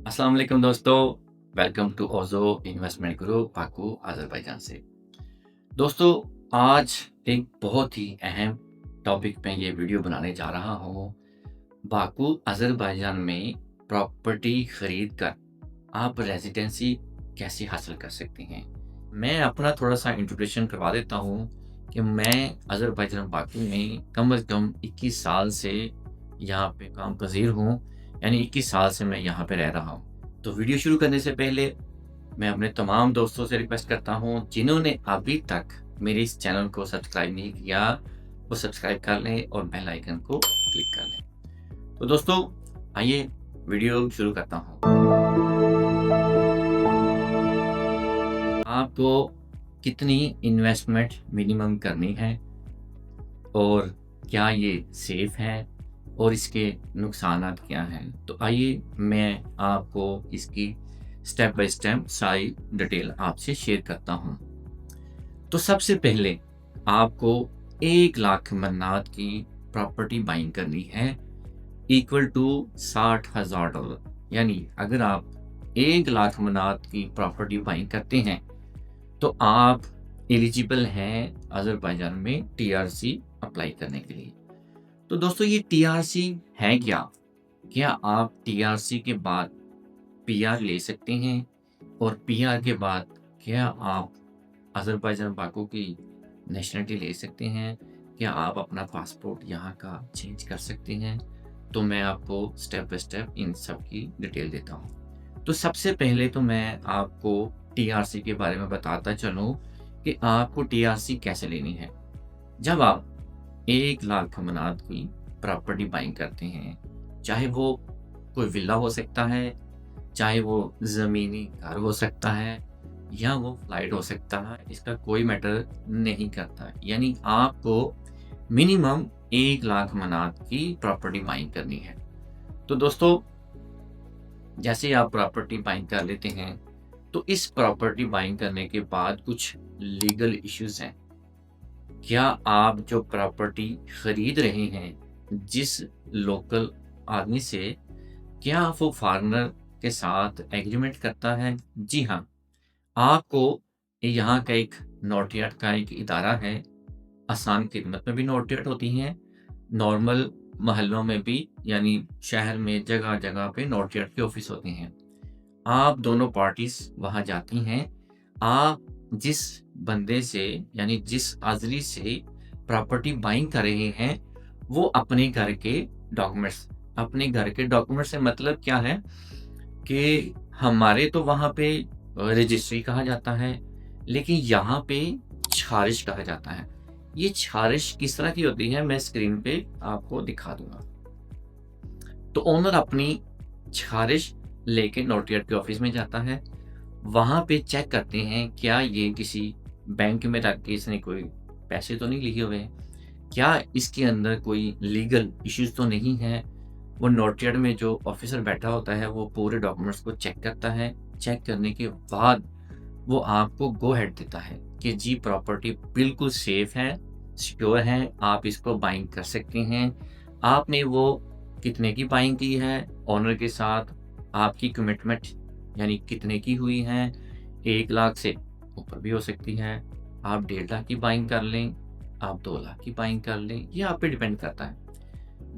अस्सलाम वालेकुम दोस्तों। Welcome to Ozo investment group Baku Azerbaijan से। दोस्तों, आज एक बहुत ही अहम टॉपिक पे ये वीडियो बनाने जा रहा हूँ। बाकू अज़रबैजान में प्रॉपर्टी खरीद कर आप रेज़िडेंसी कैसे हासिल कर सकते हैं। मैं अपना थोड़ा-सा इंट्रोडक्शन करवा देता हूँ कि मैं अज़रबैजान बाकू में कम से कम 21 साल से यहाँ पे काम पज़ीर हूँ, यानी 21 साल से मैं यहाँ पे रह रहा हूँ। तो वीडियो शुरू करने से पहले मैं अपने तमाम दोस्तों से रिक्वेस्ट करता हूँ, जिन्होंने अभी तक मेरे इस चैनल को सब्सक्राइब नहीं किया, वो सब्सक्राइब कर लें और बेल आइकन को क्लिक कर लें। तो दोस्तों, आइए वीडियो शुरू करता हूँ। आपको कितनी इन्वेस्टमेंट मिनिमम करनी है और क्या ये सेफ है और इसके नुकसानात क्या हैं? तो आइए मैं आपको इसकी स्टेप बाय स्टेप सारी डिटेल आपसे शेयर करता हूँ। तो सबसे पहले आपको 1 लाख मन्नात की प्रॉपर्टी बाइंग करनी है, इक्वल टू $60,000। यानी अगर आप 1 लाख मन्नात की प्रॉपर्टी बाइंग करते हैं तो आप एलिजिबल हैं अज़रबैजान में टीआरसी अप्लाई करने के लिए। तो दोस्तों, ये टीआरसी है क्या? क्या आप टीआरसी के बाद पीआर ले सकते हैं? और पीआर के बाद क्या आप अज़रबैजान बाकू की नेशनलिटी ले सकते हैं? क्या आप अपना पासपोर्ट यहाँ का चेंज कर सकते हैं? तो मैं आपको स्टेप बाय स्टेप इन सब की डिटेल देता हूँ। तो सबसे पहले तो मैं आपको टीआरसी के बारे में बताता चलूँ कि आपको टीआरसी कैसे लेनी है। जब आप 1 लाख मनात की प्रॉपर्टी बाइंग करते हैं, चाहे वो कोई विला हो सकता है, चाहे वो ज़मीनी घर हो सकता है या वो फ्लाइट हो सकता है, इसका कोई मैटर नहीं करता। यानी आपको मिनिमम 1 लाख मनात की प्रॉपर्टी बाइंग करनी है। तो दोस्तों, जैसे ही आप प्रॉपर्टी बाइंग कर लेते हैं, तो इस प्रॉपर्टी बाइंग करने के बाद कुछ लीगल इश्यूज़ हैं। क्या आप जो प्रॉपर्टी खरीद रहे हैं, जिस लोकल आदमी से, क्या वो फॉरेनर के साथ एग्रीमेंट करता है? जी हाँ, आपको यहाँ का एक नोटियाट का एक इदारा है। आसान कीमत में भी नोटियाट होती हैं, नॉर्मल मोहल्लों में भी, यानी शहर में जगह-जगह पे नोटियाट के ऑफ़िस होते हैं। आप दोनों पार्टीज़ वहाँ जाती हैं। आप जिस बंदे से, यानी जिस आदमी से प्रॉपर्टी बाइंग कर रहे हैं, वो अपने घर के डॉक्यूमेंट्स से मतलब क्या है कि हमारे तो वहाँ पे रजिस्ट्री कहा जाता है, लेकिन यहाँ पे छारिश कहा जाता है। ये छारिश किस तरह की होती है, मैं स्क्रीन पे आपको दिखा दूँगा। तो ओनर अपनी छारिश लेके नोटियाट के ऑफिस में जाता है। वहाँ पे चेक करते हैं क्या ये किसी बैंक में रख के इसने कोई पैसे तो नहीं लिए हुए हैं? क्या इसके अंदर कोई लीगल इश्यूज़ तो नहीं है? वो नोटियाट में जो ऑफिसर बैठा होता है, वो पूरे डॉक्यूमेंट्स को चेक करता है। चेक करने के बाद वो आपको गो अहेड देता है कि जी, प्रॉपर्टी बिल्कुल सेफ है, सिक्योर है, आप इसको बाइंग कर सकते हैं। आपने वो कितने की बाइंग की है ओनर के साथ, आपकी कमिटमेंट यानी कितने की हुई है, 1 लाख से ऊपर भी हो सकती है। आप 1.5 लाख की बाइंग कर लें, आप 2 लाख की बाइंग कर लें, ये आप पे डिपेंड करता है।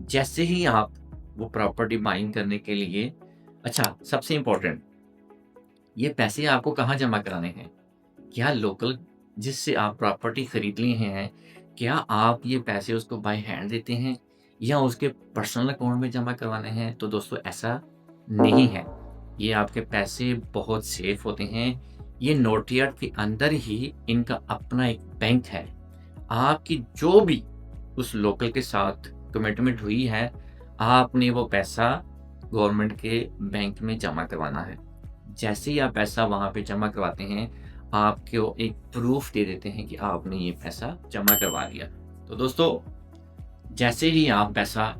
जैसे ही आप वो प्रॉपर्टी बाइंग करने के लिए, अच्छा, सबसे इम्पोर्टेंट, ये पैसे आपको कहाँ जमा कराने हैं? क्या लोकल जिससे आप प्रॉपर्टी खरीद लिए हैं, क्या आप ये पैसे उसको बाय हैंड देते हैं या उसके पर्सनल अकाउंट में जमा करवाने हैं? तो दोस्तों, ऐसा नहीं है। ये आपके पैसे बहुत सेफ होते हैं। ये नोटियाट के अंदर ही इनका अपना एक बैंक है। आपकी जो भी उस लोकल के साथ कमिटमेंट हुई है, आपने वो पैसा गवर्नमेंट के बैंक में जमा करवाना है। जैसे ही आप पैसा वहाँ पे जमा करवाते हैं, आपको एक प्रूफ़ दे देते हैं कि आपने ये पैसा जमा करवा दिया। तो दोस्तों, जैसे ही आप पैसा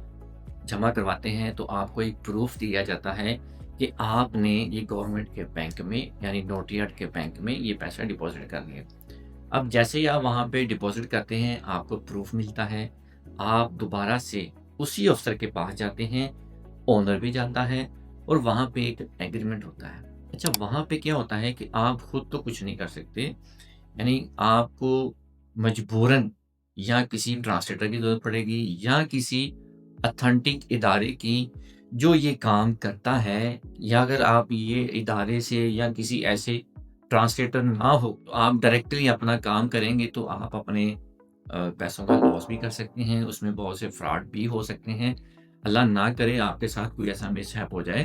जमा करवाते हैं, तो आपको एक प्रूफ़ दिया जाता है कि आपने ये गवर्नमेंट के बैंक में, यानी नोटियाट के बैंक में ये पैसा डिपॉज़िट कर दिया। अब जैसे ही आप वहाँ पे डिपॉज़िट करते हैं, आपको प्रूफ़ मिलता है। आप दोबारा से उसी अफ़सर के पास जाते हैं, ओनर भी जाता है, और वहाँ पे एक एग्रीमेंट होता है। अच्छा, वहाँ पे क्या होता है कि आप खुद तो कुछ नहीं कर सकते, यानी आपको मजबूरन या किसी ट्रांसलेटर की ज़रूरत पड़ेगी या किसी ऑथेंटिक इदारे की जो ये काम करता है, या अगर आप ये इदारे से या किसी ऐसे ट्रांसलेटर ना हो, तो आप डायरेक्टली अपना काम करेंगे तो आप अपने पैसों का लॉस भी कर सकते हैं, उसमें बहुत से फ्रॉड भी हो सकते हैं। अल्लाह ना करे आपके साथ कोई ऐसा मिसहैप हो जाए,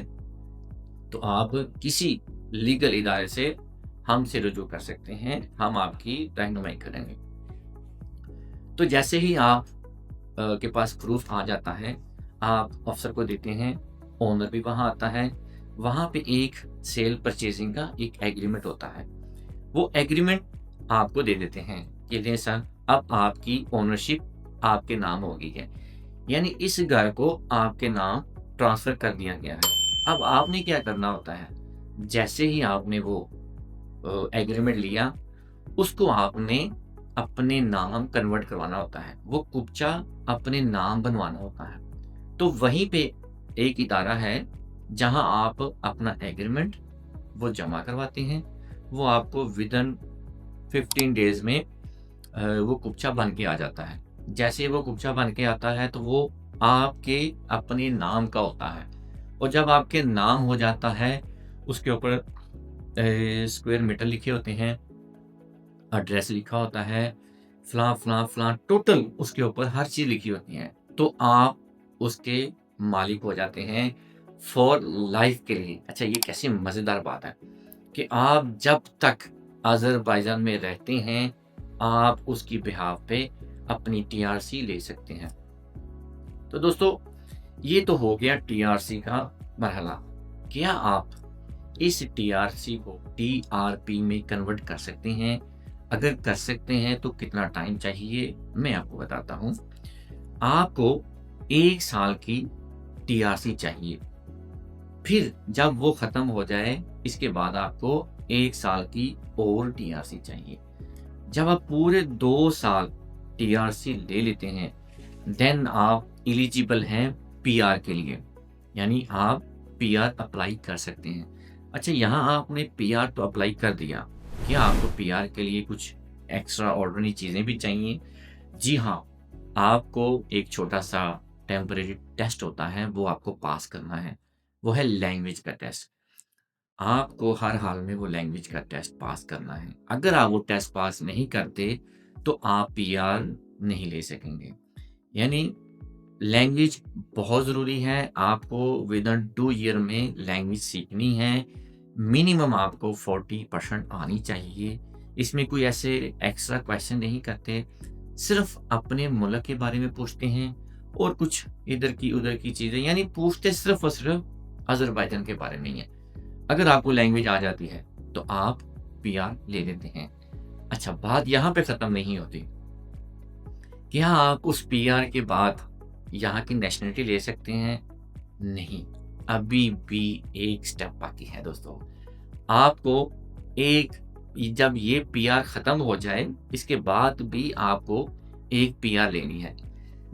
तो आप किसी लीगल इदारे से हमसे रुजू कर सकते हैं, हम आपकी रहनुमाई करेंगे। तो जैसे ही आप के पास प्रूफ आ जाता है, आप अफ़सर को देते हैं, ओनर भी वहाँ आता है, वहाँ पे एक सेल परचेज़िंग का एक एग्रीमेंट होता है। वो एग्रीमेंट आपको दे देते हैं कि लें सर, अब आपकी ओनरशिप आपके नाम हो गई है। यानी इस घर को आपके नाम ट्रांसफ़र कर दिया गया है। अब आपने क्या करना होता है, जैसे ही आपने वो एग्रीमेंट लिया, उसको आपने अपने नाम कन्वर्ट करवाना होता है। वो कुब्जा अपने नाम बनवाना होता है। तो वहीं पे एक इदारा है, जहाँ आप अपना एग्रीमेंट वो जमा करवाते हैं। वो आपको विदिन 15 डेज़ में वो कुब्जा बन के आ जाता है। जैसे वो कुब्जा बन के आता है, तो वो आपके अपने नाम का होता है, और जब आपके नाम हो जाता है, उसके ऊपर स्क्वायर मीटर लिखे होते हैं, एड्रेस लिखा होता है, फलाँ टोटल उसके ऊपर हर चीज़ लिखी होती है। तो आप उसके मालिक हो जाते हैं फॉर लाइफ़ के लिए। अच्छा, ये कैसी मज़ेदार बात है कि आप जब तक अज़रबैजान में रहते हैं, आप उसकी बिहाफ़ पे अपनी टीआरसी ले सकते हैं। तो दोस्तों, ये तो हो गया टीआरसी का मरहला। क्या आप इस टीआरसी को टीआरपी में कन्वर्ट कर सकते हैं? अगर कर सकते हैं तो कितना टाइम चाहिए? मैं आपको बताता हूँ। आपको 1 साल की टीआरसी चाहिए। फिर जब वो ख़त्म हो जाए, इसके बाद आपको 1 साल की और टीआरसी चाहिए। जब आप पूरे 2 साल टीआरसी ले लेते हैं, देन आप एलिजिबल हैं पीआर के लिए, यानी आप पीआर अप्लाई कर सकते हैं। अच्छा, यहाँ आपने पीआर तो अप्लाई कर दिया, क्या आपको पीआर के लिए कुछ एक्स्ट्रा ऑर्डिनरी चीज़ें भी चाहिए? जी हाँ, आपको एक छोटा-सा टेम्परेरी टेस्ट होता है, वो आपको पास करना है। वो है लैंग्वेज का टेस्ट। आपको हर हाल में वो लैंग्वेज का टेस्ट पास करना है। अगर आप वो टेस्ट पास नहीं करते, तो आप पीआर नहीं ले सकेंगे। यानी लैंग्वेज बहुत ज़रूरी है। आपको विदिन 2 ईयर में लैंग्वेज सीखनी है। मिनिमम आपको 40% आनी चाहिए। इसमें कोई ऐसे एक्स्ट्रा क्वेश्चन नहीं करते, सिर्फ़ अपने मुल्क के बारे में पूछते हैं और कुछ इधर की उधर की चीज़ें, यानी पूछते सिर्फ़ और सिर्फ़ अज़रबैजान के बारे में ही है। अगर आपको लैंग्वेज आ जाती है, तो आप पीआर ले लेते हैं। अच्छा, बात यहाँ पे ख़त्म नहीं होती। क्या आप उस पीआर के बाद यहाँ की नेशनैलिटी ले सकते हैं? नहीं, अभी भी एक स्टेप बाकी है दोस्तों। आपको एक जब ये पीआर ख़त्म हो जाए, इसके बाद भी आपको एक पीआर लेनी है।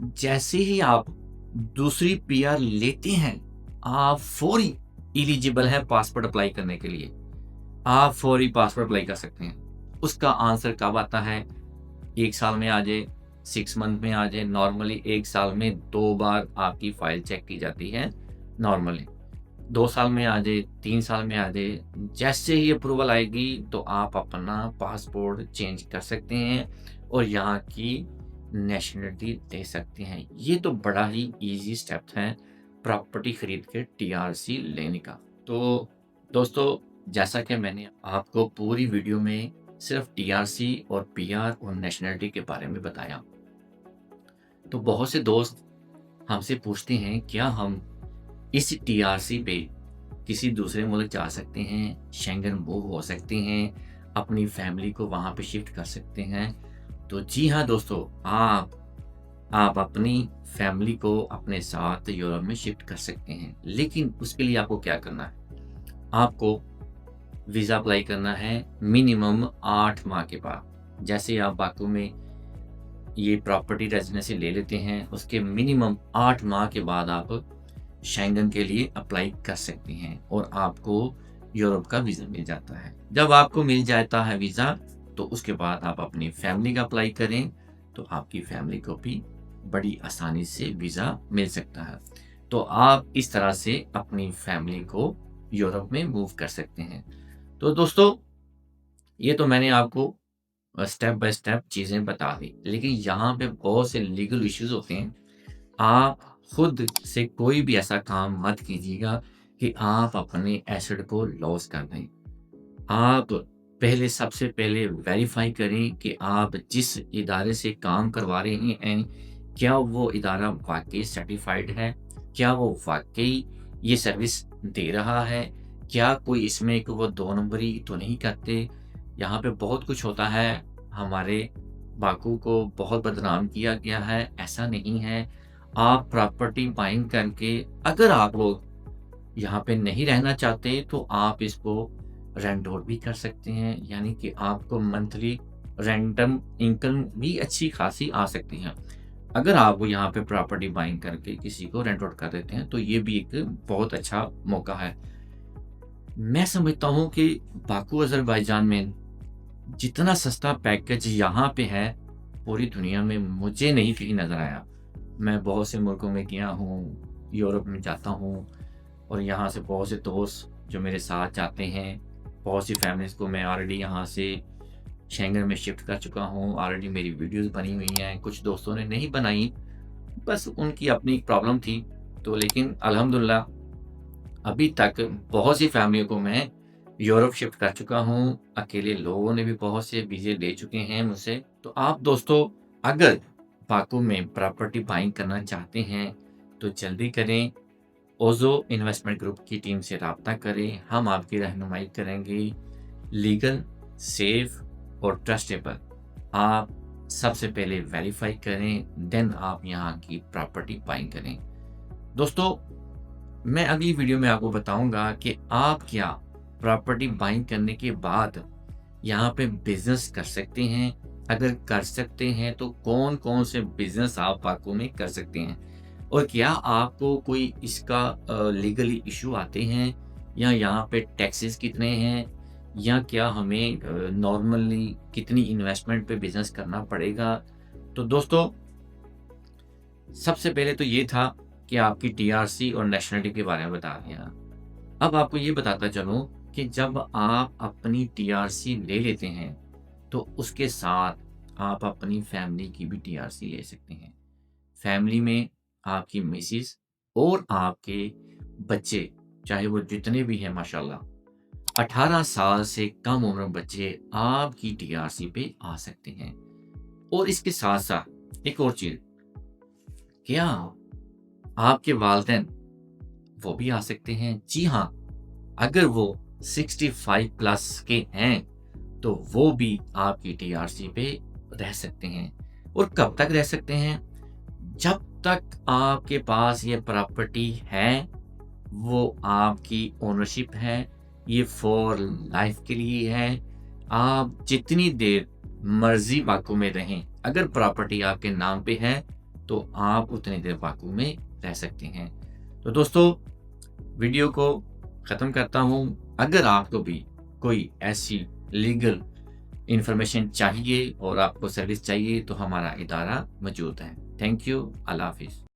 जैसे ही आप दूसरी पीआर लेते हैं, आप फ़ौरी एलिजिबल हैं पासपोर्ट अप्लाई करने के लिए। आप फ़ौरी पासपोर्ट अप्लाई कर सकते हैं। उसका आंसर कब आता है? 1 साल में आ जाए, 6 मंथ में आ जाए। नॉर्मली 1 साल में 2 बार आपकी फ़ाइल चेक की जाती है नॉर्मली। 2 साल में आ जाए, 3 साल में आ जाए। जैसे ही अप्रूवल आएगी, तो आप अपना पासपोर्ट चेंज कर सकते हैं और यहाँ की नेशनैलिटी ले सकते हैं। ये तो बड़ा ही ईज़ी स्टेप है प्रॉपर्टी खरीद के टीआरसी लेने का। तो दोस्तों, जैसा कि मैंने आपको पूरी वीडियो में सिर्फ टीआरसी और पीआर और नेशनैलिटी के बारे में बताया, तो बहुत से दोस्त हमसे पूछते हैं, क्या हम इस टीआरसी पे किसी दूसरे मुल्क जा सकते हैं, शेंगन मूव हो सकते हैं, अपनी फैमिली को वहाँ पे शिफ्ट कर सकते हैं? तो जी हाँ दोस्तों, आप अपनी फैमिली को अपने साथ यूरोप में शिफ्ट कर सकते हैं। लेकिन उसके लिए आपको क्या करना है? आपको वीज़ा अप्लाई करना है मिनिमम 8 माह के बाद। जैसे आप बाकू में ये प्रॉपर्टी रेज़िडेंसी ले लेते हैं, उसके मिनिमम 8 माह के बाद आप शेंगन के लिए अप्लाई कर सकते हैं और आपको यूरोप का वीज़ा मिल जाता है। जब आपको मिल जाता है वीज़ा, तो उसके बाद आप अपनी फैमिली का अप्लाई करें, तो आपकी फैमिली को भी बड़ी आसानी से वीज़ा मिल सकता है। तो आप इस तरह से अपनी फैमिली को यूरोप में मूव कर सकते हैं। तो दोस्तों, ये तो मैंने आपको स्टेप बाय स्टेप चीज़ें बता दी, लेकिन यहाँ पे बहुत से लीगल इश्यूज़ होते हैं। आप खुद से कोई भी ऐसा काम मत कीजिएगा कि आप अपने एसेट को लॉस कर दें। आप पहले सबसे पहले वेरीफ़ाई करें कि आप जिस इदारे से काम करवा रहे हैं, क्या वो इदारा वाक़ई सर्टिफ़ाइड है? क्या वो वाक़ई ये सर्विस दे रहा है? क्या कोई इसमें एक वो 2 नंबरी तो नहीं करते? यहाँ पे बहुत कुछ होता है, हमारे बाकू को बहुत बदनाम किया गया है, ऐसा नहीं है। आप प्रॉपर्टी बाइंग करके अगर आप लोग यहाँ पे नहीं रहना चाहते, तो आप इसको रेंट आउट भी कर सकते हैं, यानी कि आपको मंथली रेंटम इनकम भी अच्छी खासी आ सकती है। अगर आप वो यहाँ पे प्रॉपर्टी बाइंग करके किसी को रेंट आउट कर देते हैं, तो ये भी एक बहुत अच्छा मौका है। मैं समझता हूँ कि बाकू अज़रबैजान में जितना सस्ता पैकेज यहाँ पे है, पूरी दुनिया में मुझे नहीं कहीं नज़र आया। मैं बहुत से मुल्कों में गया हूँ, यूरोप में जाता हूँ और यहाँ से बहुत से दोस्त जो मेरे साथ जाते हैं, बहुत सी फैमिलीज़ को मैं ऑलरेडी यहाँ से शेंगन में शिफ्ट कर चुका हूँ। ऑलरेडी मेरी वीडियोज़ बनी हुई हैं, कुछ दोस्तों ने नहीं बनाई, बस उनकी अपनी एक प्रॉब्लम थी। तो लेकिन अल्हम्दुलिल्लाह अभी तक बहुत सी फैमिलियों को मैं यूरोप शिफ्ट कर चुका हूँ। अकेले लोगों ने भी बहुत से वीज़े ले चुके हैं मुझसे। तो आप दोस्तों, अगर बाकू में प्रॉपर्टी बाइंग करना चाहते हैं, तो जल्दी करें। ओज़ो इन्वेस्टमेंट ग्रुप की टीम से राब्ता करें, हम आपकी रहनुमाई करेंगे। लीगल, सेफ और ट्रस्टेबल। आप सबसे पहले वेरीफ़ाई करें, देन आप यहाँ की प्रॉपर्टी बाइंग करें। दोस्तों, मैं अगली वीडियो में आपको बताऊँगा कि आप क्या प्रॉपर्टी बाइंग करने के बाद यहाँ पे बिज़नेस कर सकते हैं। अगर कर सकते हैं, तो कौन-कौन से बिज़नेस आप बाकू में कर सकते हैं? और क्या आपको कोई इसका लीगली इश्यू आते हैं, या यहाँ पे टैक्सेस कितने हैं, या क्या हमें नॉर्मली कितनी इन्वेस्टमेंट पे बिज़नेस करना पड़ेगा? तो दोस्तों, सबसे पहले तो ये था कि आपकी टीआरसी और नेशनैलिटी के बारे में बता दिया। अब आपको ये बताता चलूँ कि जब आप अपनी टीआरसी ले लेते हैं, तो उसके साथ आप अपनी फैमिली की भी टीआरसी ले सकते हैं। फैमिली में आपकी मिसेस और आपके बच्चे, चाहे वो जितने भी हैं माशाल्लाह, 18 साल से कम उम्र बच्चे आपकी टीआरसी पे आ सकते हैं। और इसके साथ-साथ एक और चीज़, क्या आपके वालिदैन वो भी आ सकते हैं? जी हाँ, अगर वो 65 प्लस के हैं, तो वो भी आपकी टीआरसी पे रह सकते हैं। और कब तक रह सकते हैं? जब तक आपके पास ये प्रॉपर्टी है, वो आपकी ओनरशिप है, ये फॉर लाइफ के लिए है। आप जितनी देर मर्ज़ी बाकू में रहें, अगर प्रॉपर्टी आपके नाम पे है, तो आप उतनी देर बाकू में रह सकते हैं। तो दोस्तों, वीडियो को ख़त्म करता हूँ। अगर आपको भी कोई ऐसी लीगल इन्फॉर्मेशन चाहिए और आपको सर्विस चाहिए, तो हमारा इदारा मौजूद है। Thank you. अल्लाह हाफ़िज़।